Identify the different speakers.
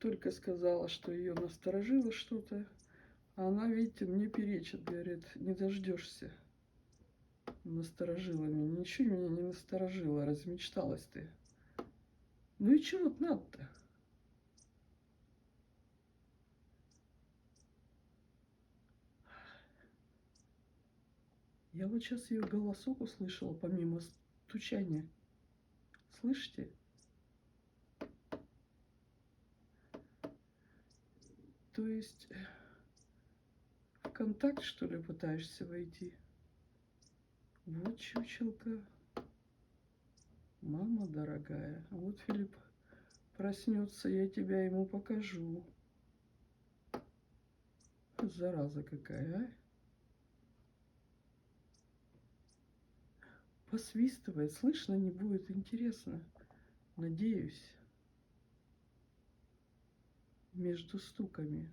Speaker 1: только сказала, что ее насторожило что-то. А она, видите, мне перечит, говорит, не дождешься. Насторожила меня. Ничего меня не насторожило, размечталась ты. Ну и чего вот надо-то? Я вот сейчас ее голосок услышала, помимо стучания. Слышите? То есть в контакт, что ли, пытаешься войти? Вот чучелка. Мама дорогая. Вот Филипп проснется, я тебя ему покажу. Зараза какая, а? Посвистывает. Слышно не будет. Интересно. Надеюсь. Между стуками.